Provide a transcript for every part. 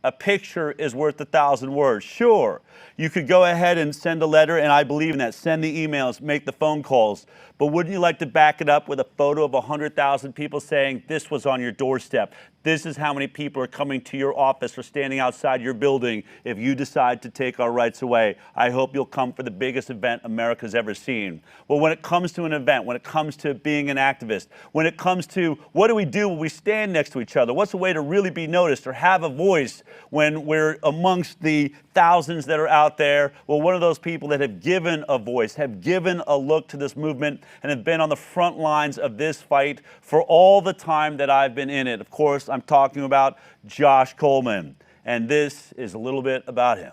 a picture is worth 1,000 words. Sure, you could go ahead and send a letter, and I believe in that. Send the emails, make the phone calls. But wouldn't you like to back it up with a photo of 100,000 people saying this was on your doorstep? This is how many people are coming to your office or standing outside your building if you decide to take our rights away. I hope you'll come for the biggest event America's ever seen. Well, when it comes to an event, when it comes to being an activist, when it comes to what do we do when we stand next to each other? What's a way to really be noticed or have a voice when we're amongst the thousands that are out there? Well, one of those people that have given a voice, have given a look to this movement, and have been on the front lines of this fight for all the time that I've been in it. Of course, I'm talking about Josh Coleman, and this is a little bit about him.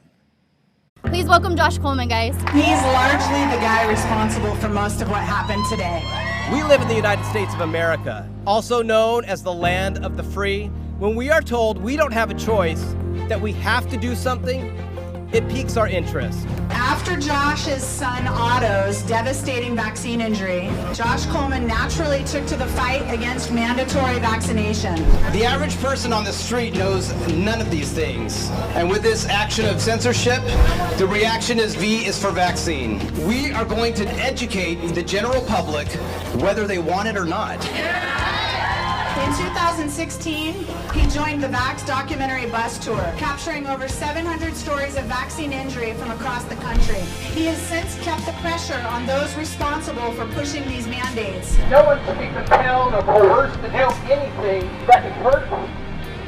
Please welcome Josh Coleman, guys. He's largely the guy responsible for most of what happened today. We live in the United States of America, also known as the land of the free. When we are told we don't have a choice, that we have to do something, it piques our interest. After Josh's son Otto's devastating vaccine injury, Josh Coleman naturally took to the fight against mandatory vaccination. The average person on the street knows none of these things. And with this action of censorship, the reaction is V is for vaccine. We are going to educate the general public whether they want it or not. In 2016, he joined the Vax documentary bus tour, capturing over 700 stories of vaccine injury from across the country. He has since kept the pressure on those responsible for pushing these mandates. No one should be compelled or coerced to do anything that can hurt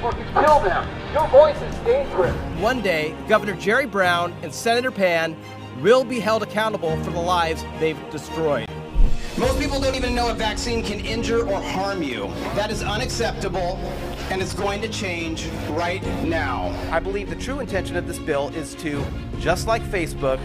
or can kill them. Your voice is dangerous. One day, Governor Jerry Brown and Senator Pan will be held accountable for the lives they've destroyed. Most people don't even know a vaccine can injure or harm you. That is unacceptable, and it's going to change right now. I believe the true intention of this bill is to, just like Facebook,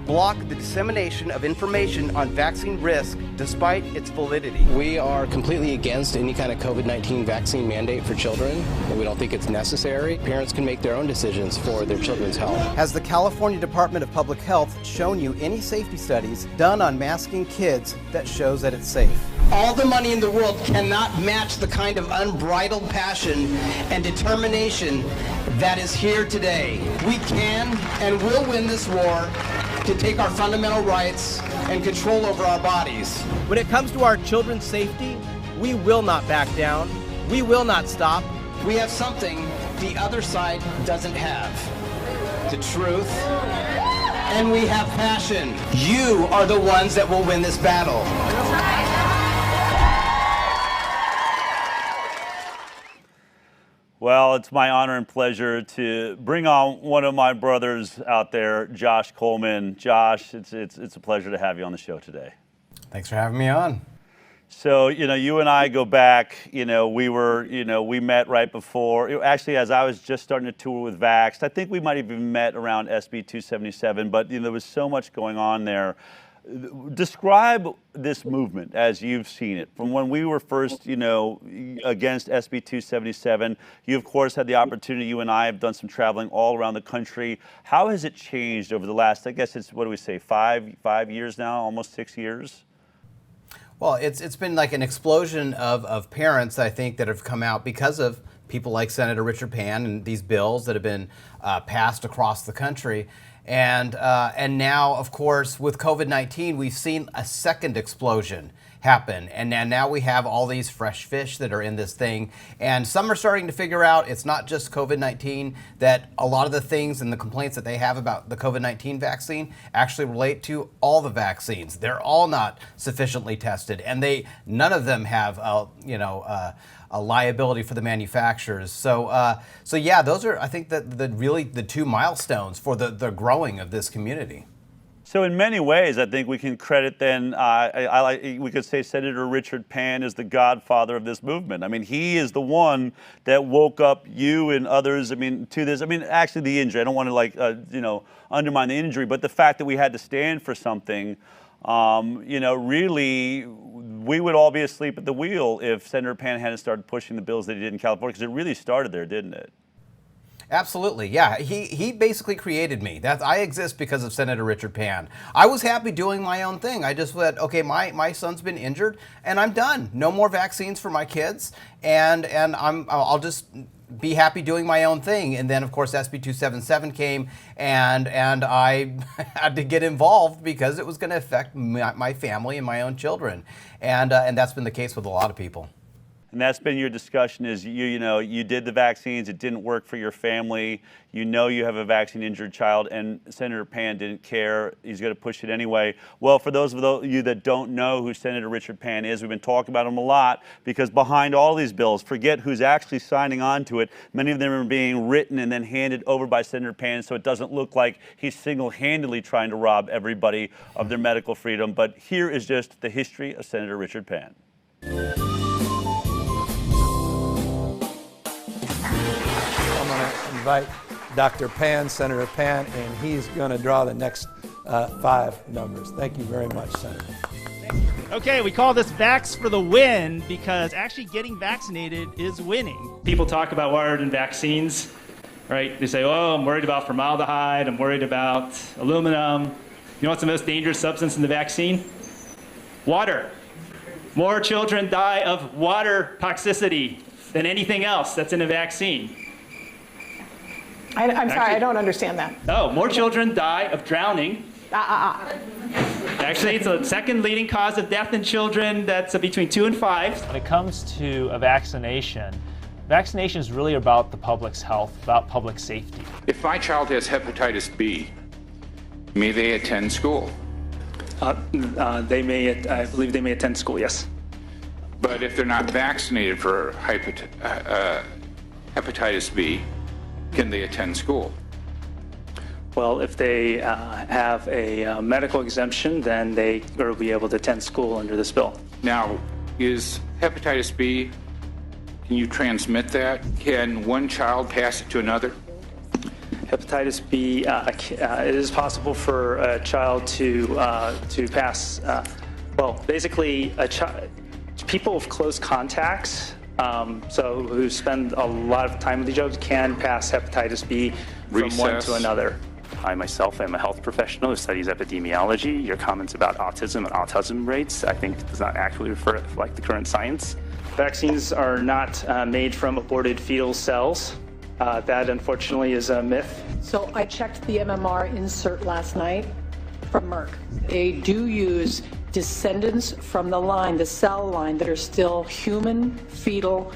block the dissemination of information on vaccine risk despite its validity. We are completely against any kind of COVID-19 vaccine mandate for children, and we don't think it's necessary. Parents can make their own decisions for their children's health. Has the California Department of Public Health shown you any safety studies done on masking kids that shows that it's safe? All the money in the world cannot match the kind of unbridled passion and determination that is here today. We can and will win this war to take our fundamental rights and control over our bodies. When it comes to our children's safety, we will not back down. We will not stop. We have something the other side doesn't have. The truth. And we have passion. You are the ones that will win this battle. Well, it's my honor and pleasure to bring on one of my brothers out there, Josh Coleman. Josh, it's a pleasure to have you on the show today. Thanks for having me on. So, you and I go back, we met right before, actually, as I was just starting to tour with Vaxxed. I think we might have even met around SB 277, but there was so much going on there. Describe this movement as you've seen it. From when we were first, against SB 277, you of course had the opportunity, you and I have done some traveling all around the country. How has it changed over the last, I guess it's, what do we say, five years now, almost 6 years? Well, it's been like an explosion of parents, I think, that have come out because of people like Senator Richard Pan and these bills that have been passed across the country. And now, of course, with COVID-19, we've seen a second explosion happen. And now we have all these fresh fish that are in this thing. And some are starting to figure out it's not just COVID-19, that a lot of the things and the complaints that they have about the COVID-19 vaccine actually relate to all the vaccines. They're all not sufficiently tested, and none of them have, a liability for the manufacturers. So yeah, those are, I think, really the two milestones for the growing of this community. So in many ways, I think we can credit then, we could say Senator Richard Pan is the godfather of this movement. I mean, he is the one that woke up you and others, to this. Actually the injury, I don't want to undermine the injury, but the fact that we had to stand for something, really, we would all be asleep at the wheel if Senator Pan hadn't started pushing the bills that he did in California, because it really started there, didn't it? Absolutely, yeah. He basically created me. I exist because of Senator Richard Pan. I was happy doing my own thing. I just went, okay, my son's been injured, and I'm done. No more vaccines for my kids, and I'll just be happy doing my own thing. And then, of course, SB 277 came, and I had to get involved because it was going to affect my family and my own children. And that's been the case with a lot of people. And that's been your discussion is you did the vaccines, it didn't work for your family, you have a vaccine injured child, and Senator Pan didn't care, he's going to push it anyway. Well, for those of you that don't know who Senator Richard Pan is, we've been talking about him a lot because behind all these bills, forget who's actually signing on to it, many of them are being written and then handed over by Senator Pan so it doesn't look like he's single-handedly trying to rob everybody of their medical freedom. But here is just the history of Senator Richard Pan. Invite Dr. Pan, Senator Pan, and he's going to draw the next 5 numbers. Thank you very much, Senator. Okay, we call this Vax for the win because actually getting vaccinated is winning. People talk about worried in vaccines, right? They say, oh, I'm worried about formaldehyde, I'm worried about aluminum. You know what's the most dangerous substance in the vaccine? Water. More children die of water toxicity than anything else that's in a vaccine. I'm sorry, I don't understand that. Oh, more children die of drowning. Actually, it's the second leading cause of death in children. That's between 2 and 5. When it comes to a vaccination is really about the public's health, about public safety. If my child has hepatitis B, may they attend school? I believe they may attend school, yes. But if they're not vaccinated for hepatitis B, can they attend school? Well, if they have a medical exemption, then they will be able to attend school under this bill. Now, is hepatitis B, can you transmit that? Can one child pass it to another? Hepatitis B, it is possible for a child to pass, basically people with close contacts, so who spend a lot of time with each other can pass hepatitis B from one to another. I myself am a health professional who studies epidemiology. Your comments about autism and autism rates, I think, does not accurately reflect the current science. Vaccines are not made from aborted fetal cells. That, unfortunately, is a myth. So I checked the MMR insert last night from Merck. They do use descendants from the cell line that are still human fetal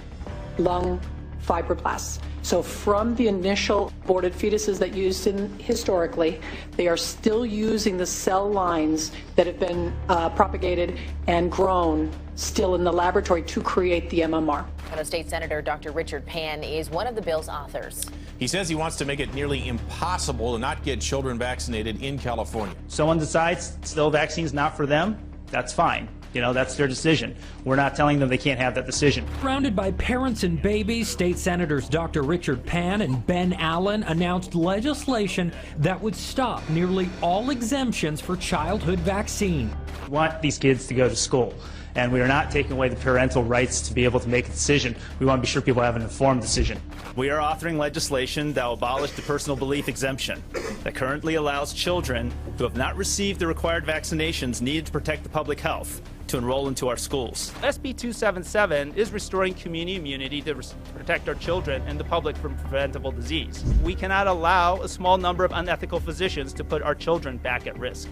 lung fibroblasts. So from the initial aborted fetuses that used historically, they are still using the cell lines that have been propagated and grown still in the laboratory to create the MMR. State Senator Dr. Richard Pan is one of the bill's authors. He says he wants to make it nearly impossible to not get children vaccinated in California. Someone decides still vaccine's not for them, that's fine. That's their decision. We're not telling them they can't have that decision. Surrounded by parents and babies, State Senators Dr. Richard Pan and Ben Allen announced legislation that would stop nearly all exemptions for childhood vaccine. We want these kids to go to school, and we are not taking away the parental rights to be able to make a decision. We want to be sure people have an informed decision. We are authoring legislation that will abolish the personal belief exemption that currently allows children who have not received the required vaccinations needed to protect the public health to enroll into our schools. SB 277 is restoring community immunity to protect our children and the public from preventable disease. We cannot allow a small number of unethical physicians to put our children back at risk.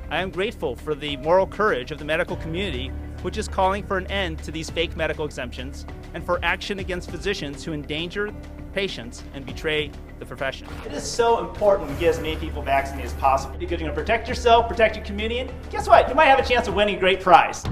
I am grateful for the moral courage of the medical community, which is calling for an end to these fake medical exemptions and for action against physicians who endanger patients and betray the profession. It is so important to get as many people vaccinated as possible because you're going to protect yourself, protect your community, and guess what? You might have a chance of winning a great prize.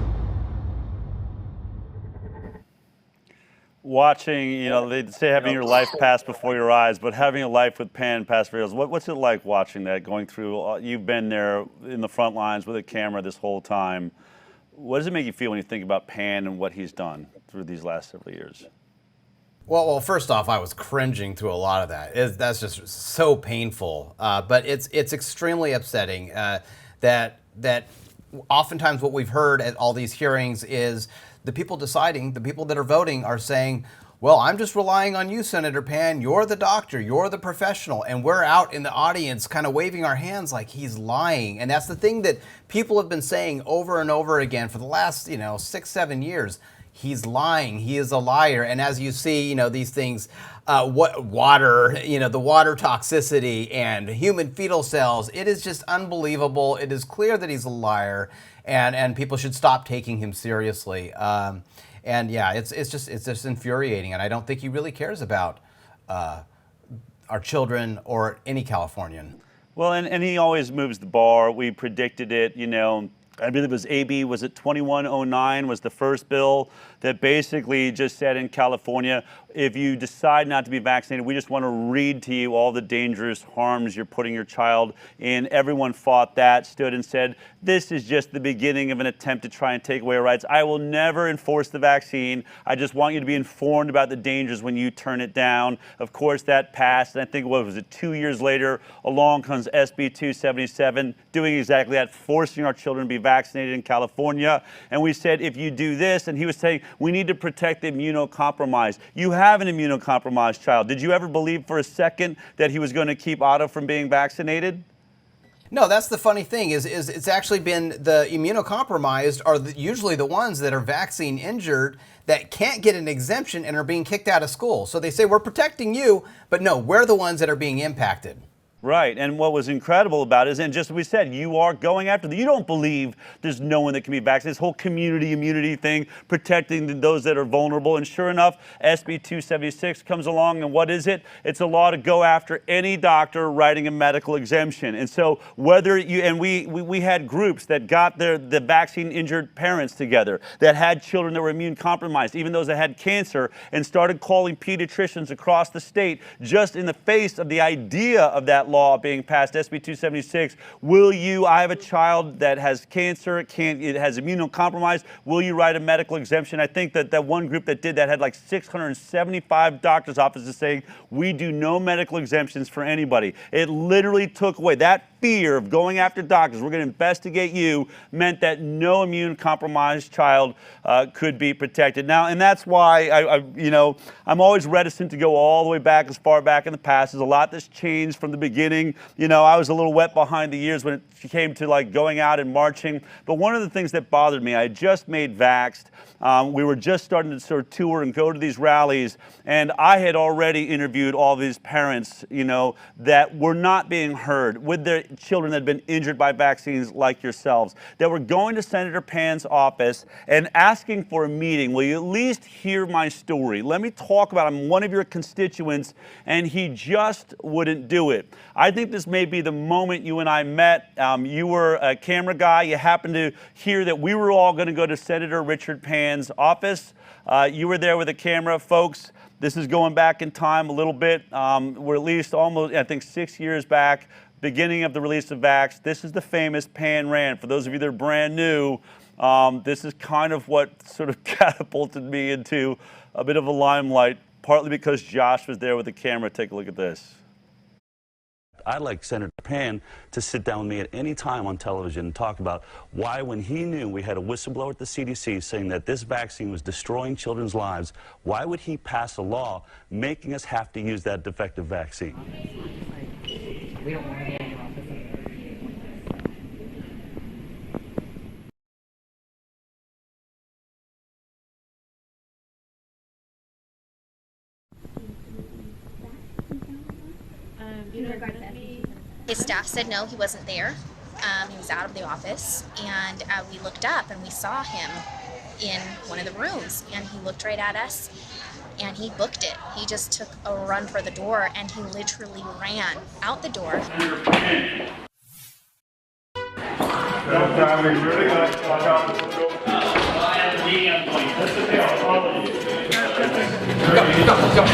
Watching, they say having your life pass before your eyes, but having a life with Pan pass before your eyes, what's it like watching that, going through, you've been there in the front lines with a camera this whole time. What does it make you feel when you think about Pan and what he's done through these last several years? Well, first off, I was cringing through a lot of that. That's just so painful. But it's extremely upsetting that oftentimes what we've heard at all these hearings is the people deciding, the people that are voting are saying, well, I'm just relying on you, Senator Pan. You're the doctor. You're the professional. And we're out in the audience kind of waving our hands like he's lying. And that's the thing that people have been saying over and over again for the last, 6-7 years. He's lying. He is a liar. And as you see, these things what water, the water toxicity and human fetal cells. It is just unbelievable. It is clear that he's a liar, and people should stop taking him seriously. And yeah, it's just infuriating, and I don't think he really cares about our children or any Californian. Well, and he always moves the bar. We predicted it, I believe it was AB, was it 2109 was the first bill that basically just said in California, if you decide not to be vaccinated, we just want to read to you all the dangerous harms you're putting your child in. Everyone fought that, stood and said, this is just the beginning of an attempt to try and take away our rights. I will never enforce the vaccine. I just want you to be informed about the dangers when you turn it down. Of course, that passed, and I think, what was it, 2 years later, along comes SB 277, doing exactly that, forcing our children to be vaccinated in California. And we said, if you do this, and he was saying, we need to protect the immunocompromised. You have an immunocompromised child. Did you ever believe for a second that he was going to keep Otto from being vaccinated? No, that's the funny thing is it's actually been the immunocompromised are usually the ones that are vaccine injured that can't get an exemption and are being kicked out of school. So they say, we're protecting you, but no, we're the ones that are being impacted. Right, and what was incredible about it is, and just as we said, you are going after them. You don't believe there's no one that can be vaccinated. This whole community immunity thing, protecting those that are vulnerable, and sure enough, SB 276 comes along, and what is it? It's a law to go after any doctor writing a medical exemption. And so whether you, and we had groups that got the vaccine injured parents together, that had children that were immune compromised, even those that had cancer, and started calling pediatricians across the state just in the face of the idea of that law being passed, SB 276. Will you, I have a child that has cancer, it has immunocompromised, will you write a medical exemption? I think that one group that did that had like 675 doctors' offices saying, we do no medical exemptions for anybody. It literally took away that fear of going after doctors, we're going to investigate you, meant that no immune-compromised child could be protected. Now, and that's why I'm always reticent to go all the way back, as far back in the past. There's a lot that's changed from the beginning. I was a little wet behind the ears when it came to like going out and marching. But one of the things that bothered me, I had just made Vaxxed. We were just starting to sort of tour and go to these rallies, and I had already interviewed all these parents, that were not being heard with their children that had been injured by vaccines like yourselves, that were going to Senator Pan's office and asking for a meeting. Will you at least hear my story? Let me talk about it. I'm one of your constituents, and he just wouldn't do it. I think this may be the moment you and I met. You were a camera guy. You happened to hear that we were all going to go to Senator Richard Pan's office. You were there with a camera. Folks, this is going back in time a little bit. We're at least almost, I think, 6 years back, beginning of the release of Vaxxed. This is the famous Pan rant. For those of you that are brand new, this is kind of what sort of catapulted me into a bit of a limelight, partly because Josh was there with the camera. Take a look at this. I'd like Senator Pan to sit down with me at any time on television and talk about why, when he knew we had a whistleblower at the CDC saying that this vaccine was destroying children's lives, why would he pass a law making us have to use that defective vaccine? We don't want to be in your office. His staff said no, he wasn't there. He was out of the office, and we looked up and we saw him in one of the rooms, and he looked right at us and he booked it. He just took a run for the door, and he literally ran out the door. Go.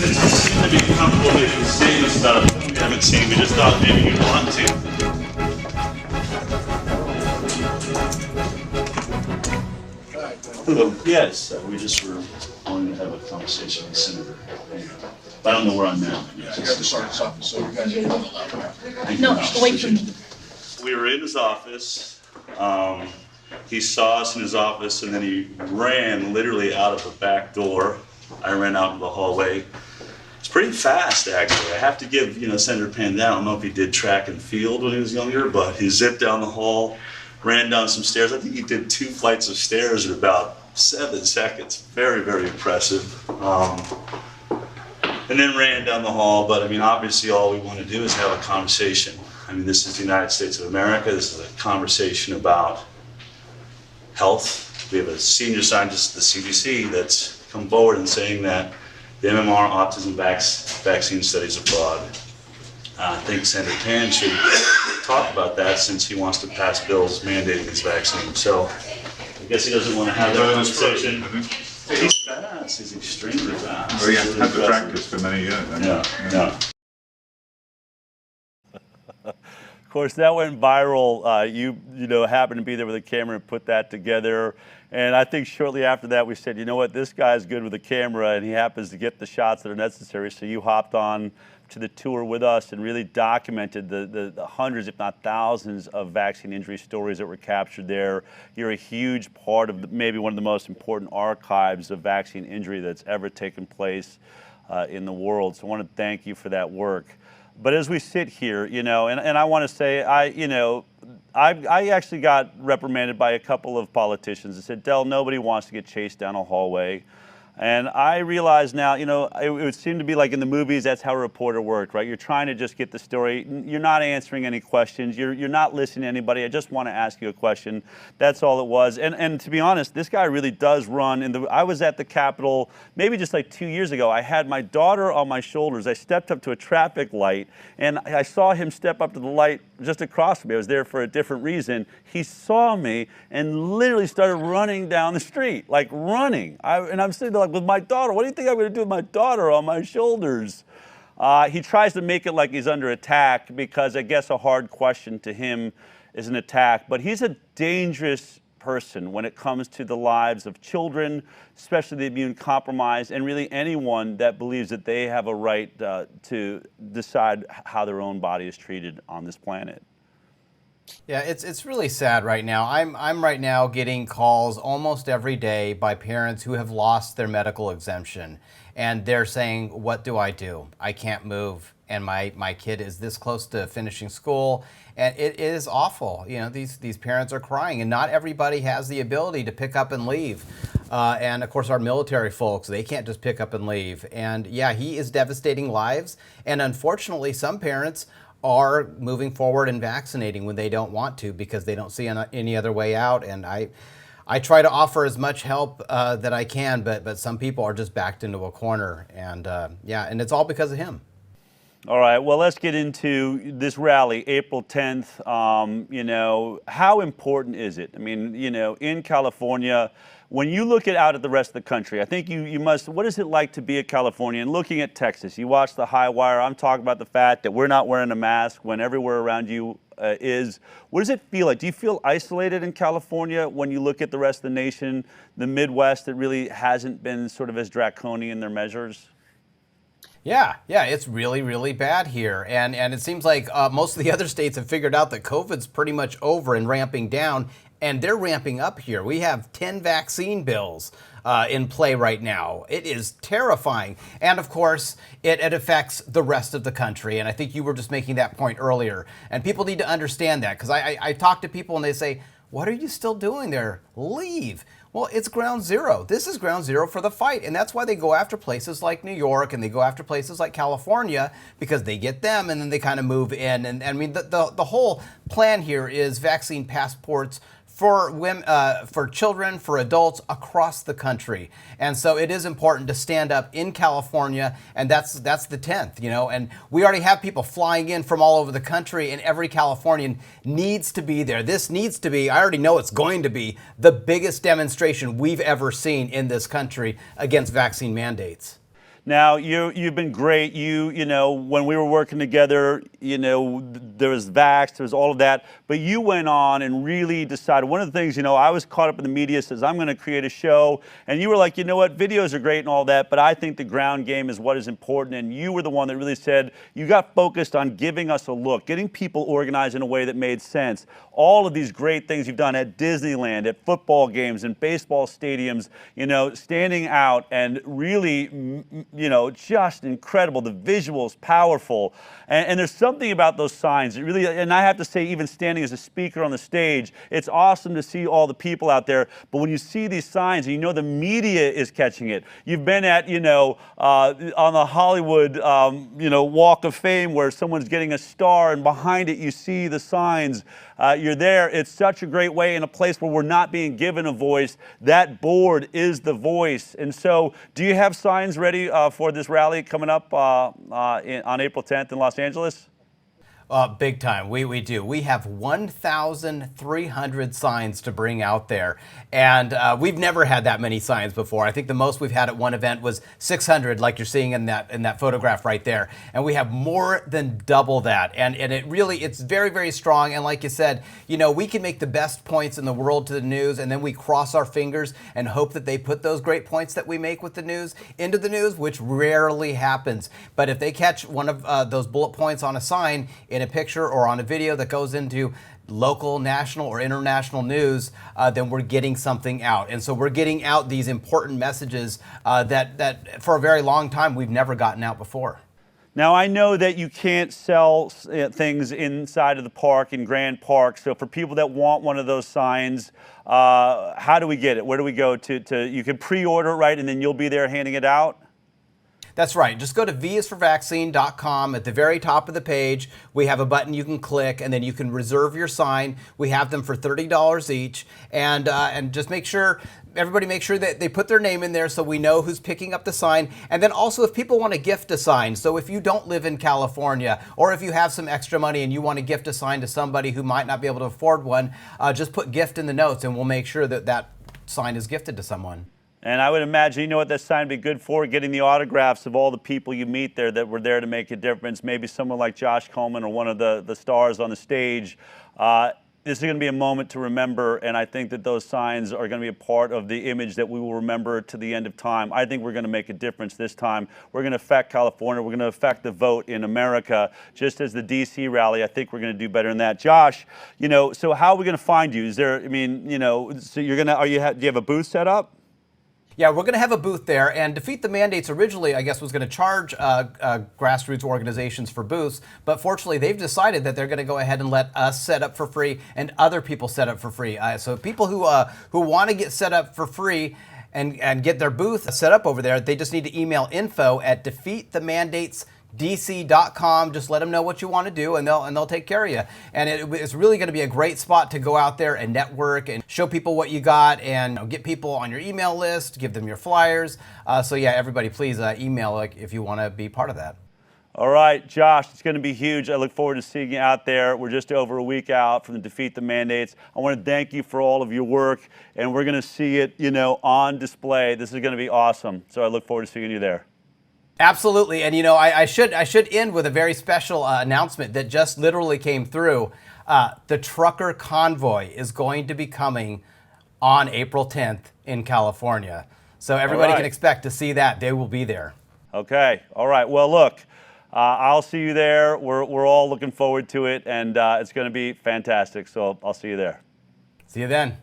It seemed to be comfortable making statements about a film you haven't seen. We just thought maybe you'd want to. Hello. Yes, we just were wanting to have a conversation with Senator. I don't know where I'm at. Yeah, you have to start this office, so you guys are not allowed. No, away from me. We were in his office. He saw us in his office, and then he ran literally out of the back door. I ran out into the hallway. It's pretty fast, actually. I have to give, Senator Pan that. I don't know if he did track and field when he was younger, but he zipped down the hall, ran down some stairs. I think he did 2 flights of stairs in about 7 seconds. Very, very impressive. And then ran down the hall. But I mean, obviously, all we want to do is have a conversation. I mean, this is the United States of America. This is a conversation about health. We have a senior scientist at the CDC that's come forward and saying that the MMR autism vaccine studies abroad. I think Senator Pan should talk about that since he wants to pass bills mandating these vaccines. So I guess he doesn't want to have that conversation. He's fast. He's extremely fast. Well, he has had the practice for many years. Yeah. Of course, that went viral. You happened to be there with a camera and put that together. And I think shortly after that, we said, you know what, this guy's good with a camera, and he happens to get the shots that are necessary. So you hopped on to the tour with us and really documented the hundreds, if not thousands, of vaccine injury stories that were captured there. You're a huge part of maybe one of the most important archives of vaccine injury that's ever taken place in the world. So I want to thank you for that work. But as we sit here, and I want to say, I actually got reprimanded by a couple of politicians that said, Del, nobody wants to get chased down a hallway. And I realize now, it would seem to be like in the movies, that's how a reporter worked, right? You're trying to just get the story. You're not answering any questions. You're not listening to anybody. I just want to ask you a question. That's all it was. And to be honest, this guy really does run. I was at the Capitol maybe just like 2 years ago. I had my daughter on my shoulders. I stepped up to a traffic light, and I saw him step up to the light just across from me. I was there for a different reason. He saw me and literally started running down the street, like running. And I'm sitting there like, with my daughter, what do you think I'm going to do with my daughter on my shoulders? He tries to make it like he's under attack because I guess a hard question to him is an attack. But he's a dangerous person when it comes to the lives of children, especially the immune compromised, and really anyone that believes that they have a right to decide how their own body is treated on this planet. Yeah, it's really sad right now. I'm right now getting calls almost every day by parents who have lost their medical exemption, and they're saying, what do I do? I can't move, and my kid is this close to finishing school, and it is awful. These parents are crying, and not everybody has the ability to pick up and leave. And of course, our military folks, they can't just pick up and leave. And yeah, he is devastating lives, and unfortunately, some parents are moving forward and vaccinating when they don't want to because they don't see any other way out. And I try to offer as much help that I can, but some people are just backed into a corner. And and it's all because of him. All right, well, let's get into this rally, April 10th. How important is it? I mean, in California, when you look out at the rest of the country, I think you must, what is it like to be a Californian? Looking at Texas, you watch the HIGHWIRE, I'm talking about the fact that we're not wearing a mask when everywhere around you is. What does it feel like? Do you feel isolated in California when you look at the rest of the nation, the Midwest that really hasn't been sort of as draconian in their measures? Yeah, it's really, really bad here. And it seems like most of the other states have figured out that COVID's pretty much over and ramping down, and they're ramping up here. We have 10 vaccine bills in play right now. It is terrifying. And of course, it affects the rest of the country. And I think you were just making that point earlier. And people need to understand that, because I talk to people and they say, what are you still doing there? Leave. Well, it's ground zero. This is ground zero for the fight. And that's why they go after places like New York and they go after places like California, because they get them and then they kind of move in. And I mean, the whole plan here is vaccine passports for women, for children, for adults across the country. And so it is important to stand up in California, and that's the 10th, and we already have people flying in from all over the country, and every Californian needs to be there. This needs to be, I already know it's going to be, the biggest demonstration we've ever seen in this country against vaccine mandates. Now, you've been great. You know, when we were working together, you know, there was Vax, there was all of that. But you went on and really decided. One of the things, you know, I was caught up in the media, says, I'm going to create a show. And you were like, you know what, videos are great and all that, but I think the ground game is what is important. And you were the one that really said, you got focused on giving us a look, getting people organized in a way that made sense. All of these great things you've done at Disneyland, at football games and baseball stadiums, you know, standing out and really, you know, just incredible. The visuals, powerful. And there's something about those signs. It really, and I have to say, even standing as a speaker on the stage, it's awesome to see all the people out there. But when you see these signs and you know the media is catching it, you've been at, you know, on the Hollywood, you know, Walk of Fame where someone's getting a star and behind it you see the signs. You're there. It's such a great way in a place where we're not being given a voice. That board is the voice. And so do you have signs ready for this rally coming up on April 10th in Los Angeles? Big time. We do. We have 1,300 signs to bring out there. And we've never had that many signs before. I think the most we've had at one event was 600, like you're seeing in that photograph right there. And we have more than double that. And it really, it's very, very strong. And like you said, you know, we can make the best points in the world to the news, and then we cross our fingers and hope that they put those great points that we make with the news into the news, which rarely happens. But if they catch one of those bullet points on a sign in a picture or on a video that goes into local, national, or international news, then we're getting something out. And so we're getting out these important messages that for a very long time we've never gotten out before. Now, I know that you can't sell things inside of the park, in Grand Park. So for people that want one of those signs, how do we get it? Where do we go to you can pre-order it, right? And then you'll be there handing it out? That's right. Just go to visforvaccine.com. At the very top of the page, we have a button you can click, and then you can reserve your sign. We have them for $30 each, and just make sure everybody make sure that they put their name in there so we know who's picking up the sign. And then also, if people want to gift a sign, so if you don't live in California, or if you have some extra money and you want to gift a sign to somebody who might not be able to afford one, just put gift in the notes, and we'll make sure that that sign is gifted to someone. And I would imagine, you know what that sign would be good for? Getting the autographs of all the people you meet there that were there to make a difference. Maybe someone like Josh Coleman or one of the stars on the stage. This is going to be a moment to remember, and I think that those signs are going to be a part of the image that we will remember to the end of time. I think we're going to make a difference this time. We're going to affect California. We're going to affect the vote in America, just as the D.C. rally. I think we're going to do better than that. Josh, you know, so how are we going to find you? Is there, I mean, you know, so you're going to, do you have a booth set up? Yeah, we're going to have a booth there, and Defeat the Mandates originally, I guess, was going to charge grassroots organizations for booths, but fortunately they've decided that they're going to go ahead and let us set up for free and other people set up for free. So people who want to get set up for free and get their booth set up over there, they just need to email info@defeatthemandatesdc.com. Just let them know what you want to do, and they'll take care of you. And it's really going to be a great spot to go out there and network and show people what you got, and get people on your email list, give them your flyers. So yeah, everybody, please email if you want to be part of that. All right, Josh, it's going to be huge. I look forward to seeing you out there. We're just over a week out from the Defeat the Mandates. I want to thank you for all of your work, and we're going to see it, you know, on display. This is going to be awesome. So I look forward to seeing you there. Absolutely, and you know, I should end with a very special announcement that just literally came through. The trucker convoy is going to be coming on April 10th in California, so everybody can expect to see that. They will be there. Okay, all right. Well, look, I'll see you there. We're all looking forward to it, and it's going to be fantastic. So I'll see you there. See you then.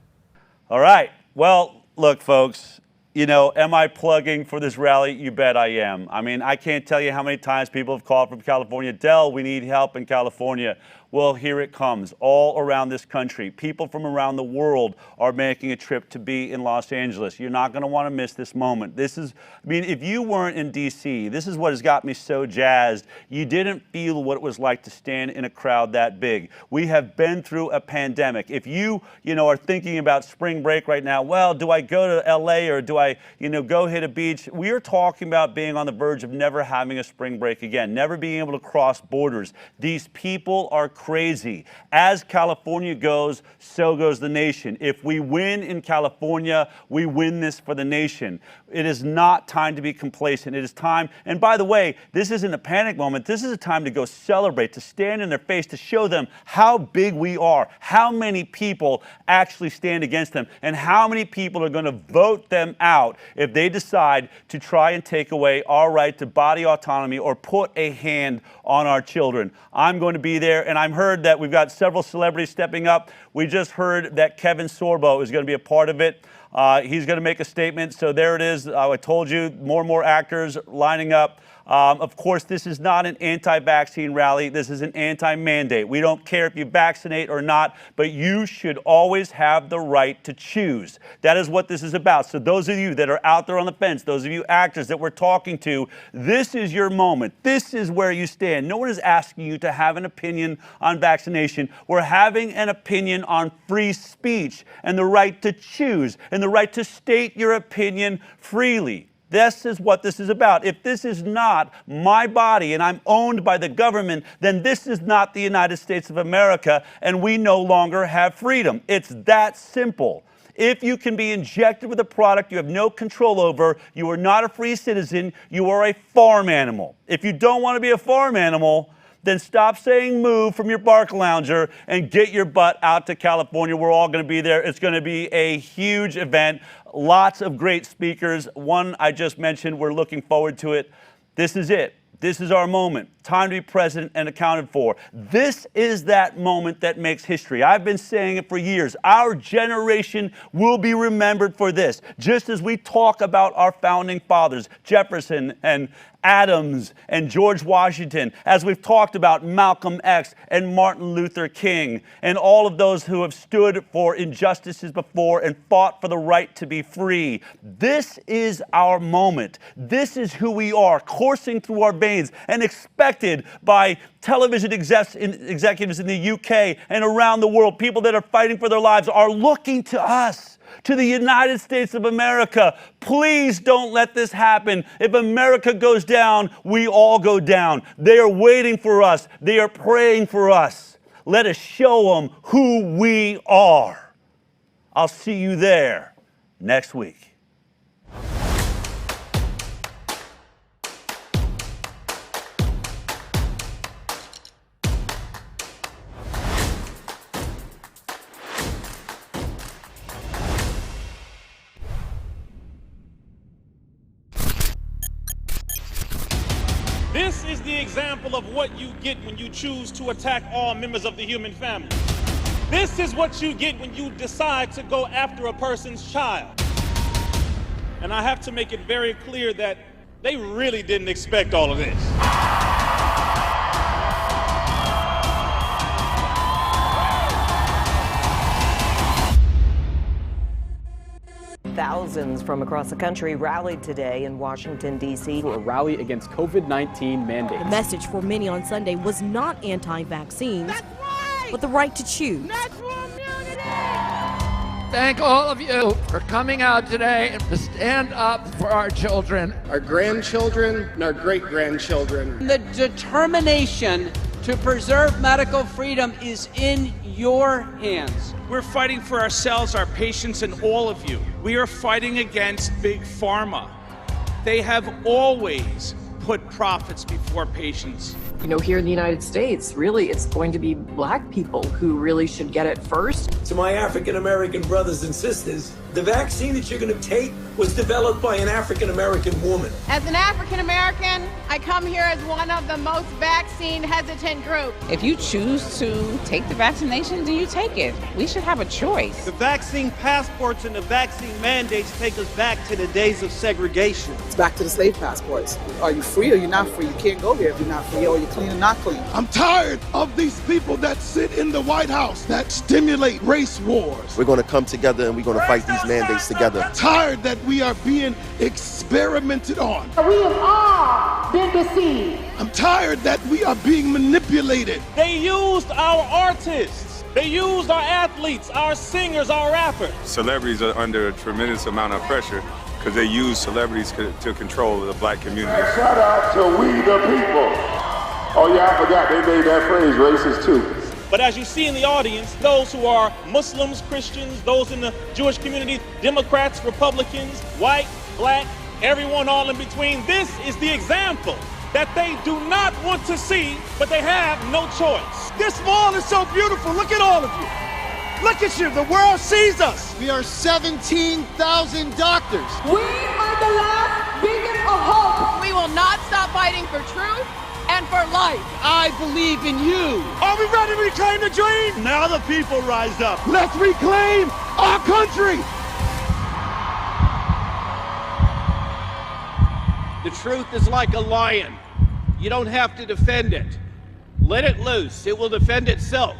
All right. Well, look, folks. You know, am I plugging for this rally? You bet I am. I mean, I can't tell you how many times people have called from California. Del, we need help in California. Well, here it comes. All around this country, people from around the world are making a trip to be in Los Angeles. You're not going to want to miss this moment. This is, I mean, if you weren't in D.C., this is what has got me so jazzed. You didn't feel what it was like to stand in a crowd that big. We have been through a pandemic. If you know, are thinking about spring break right now, well, do I go to L.A. or do I, go hit a beach? We are talking about being on the verge of never having a spring break again, never being able to cross borders. These people are crazy. As California goes, so goes the nation. If we win in California, we win this for the nation. It is not time to be complacent. It is time, and by the way, this isn't a panic moment. This is a time to go celebrate, to stand in their face, to show them how big we are, how many people actually stand against them, and how many people are going to vote them out if they decide to try and take away our right to body autonomy or put a hand on our children. I'm going to be there, and I've heard that we've got several celebrities stepping up. We just heard that Kevin Sorbo is going to be a part of it. He's going to make a statement, so there it is. I told you, more and more actors lining up. Of course, this is not an anti-vaccine rally. This is an anti-mandate. We don't care if you vaccinate or not, but you should always have the right to choose. That is what this is about. So those of you that are out there on the fence, those of you actors that we're talking to, this is your moment. This is where you stand. No one is asking you to have an opinion on vaccination. We're having an opinion on free speech and the right to choose and the right to state your opinion freely. This is what this is about. If this is not my body and I'm owned by the government, then this is not the United States of America, and we no longer have freedom. It's that simple. If you can be injected with a product you have no control over, you are not a free citizen, you are a farm animal. If you don't want to be a farm animal, then stop saying move from your bark lounger and get your butt out to California. We're all going to be there. It's going to be a huge event. Lots of great speakers. One I just mentioned, we're looking forward to it. This is it. This is our moment. Time to be president and accounted for. This is that moment that makes history. I've been saying it for years. Our generation will be remembered for this. Just as we talk about our founding fathers, Jefferson and Adams and George Washington, as we've talked about Malcolm X and Martin Luther King, and all of those who have stood for injustices before and fought for the right to be free. This is our moment. This is who we are, coursing through our veins and expected by television executives in the UK and around the world. People that are fighting for their lives are looking to us, to the United States of America. Please don't let this happen. If America goes down, we all go down. They are waiting for us. They are praying for us. Let us show them who we are. I'll see you there next week. This is the example of what you get when you choose to attack all members of the human family. This is what you get when you decide to go after a person's child. And I have to make it very clear that they really didn't expect all of this. Thousands from across the country rallied today in Washington, D.C. for a rally against COVID-19 mandates. The message for many on Sunday was not anti-vaccines, but the right to choose. Thank all of you for coming out today to stand up for our children, our grandchildren, and our great-grandchildren. The determination to preserve medical freedom is in your hands. We're fighting for ourselves, our patients, and all of you. We are fighting against Big Pharma. They have always put profits before patients. You know, here in the United States, really, it's going to be black people who really should get it first. To my African-American brothers and sisters, the vaccine that you're going to take was developed by an African-American woman. As an African-American, I come here as one of the most vaccine-hesitant groups. If you choose to take the vaccination, then you take it. We should have a choice. The vaccine passports and the vaccine mandates take us back to the days of segregation. It's back to the slave passports. Are you free or you're not free? You can't go here if you're not free, or you're clean or not clean. I'm tired of these people that sit in the White House that stimulate race wars. We're going to come together and we're going to fight these mandates together. I'm tired that we are being experimented on. We have all been deceived. I'm tired that we are being manipulated. They used our artists. They used our athletes, our singers, our rappers. Celebrities are under a tremendous amount of pressure because they use celebrities to control the black community. Shout out to we the people. Oh yeah, I forgot, they made that phrase racist too. But as you see in the audience, those who are Muslims, Christians, those in the Jewish community, Democrats, Republicans, white, black, everyone all in between, this is the example that they do not want to see, but they have no choice. This mall is so beautiful. Look at all of you. Look at you. The world sees us. We are 17,000 doctors. We are the last beacon of hope. We will not stop fighting for truth and for life. I believe in you. Are we ready to reclaim the dream? Now the people rise up. Let's reclaim our country. The truth is like a lion. You don't have to defend it. Let it loose. It will defend itself.